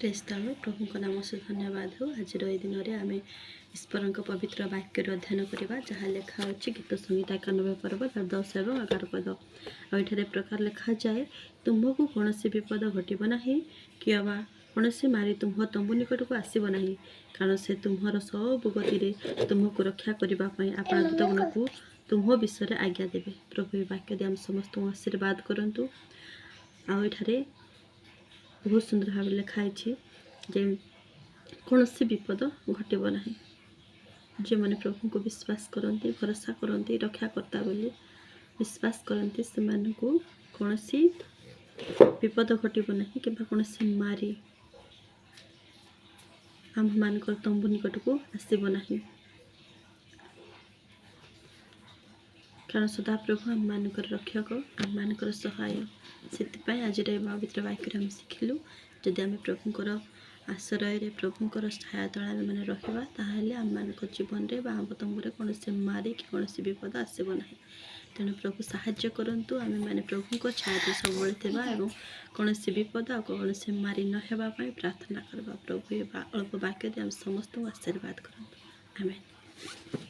Praise तालु प्रभु को नाम से धन्यवाद हो। आज दिन में आम ईश्वर पवित्र वाक्य अध्ययन करवा जहाँ लिखा अच्छी गीत संहिता 91 पर्व 10 और 11 पद आठे प्रकार लिखा जाए तुम्हको कौन विपद घटब ना कि अबा कौन मारी तुम्ह तंबू निकट को आसब ना कारण से तुम्हार सब गति तुमको रक्षा करने आपा दूतगण को तुम विषय आज्ञा देवे। प्रभु वाक्य दे आम समस्त आशीर्वाद करूँ। आठे बहुत सुंदर भाव लिखाई जे कौन विपद घटब ना जो मैंने प्रभु को विश्वास करती भरोसा करती रक्षाकर्ता बोली विश्वास करती से कौन विपद घटब ना कि कौन मारी आम मान तंबू निकट को आसब ना कारण सदा प्रभु आम मान रक्षक आम मान सहाय से आज पवित्र वाक्य आम शिखिलु जदि आम प्रभुंर आश्रय प्रभुंर छाया तला मैंने रखा ताहले आम मान जीवन में आम तंबूरे कौन मारी कि कौन विपद आसब ना तेणु प्रभु साहाय्य करंतु आम मैंने प्रभु छाया सब कौन विपद आ कौन मारी नहेबापी प्रार्थना करवा। प्रभु अल्प वाक्य दे आम समस्त आशीर्वाद करंतु। आमेन।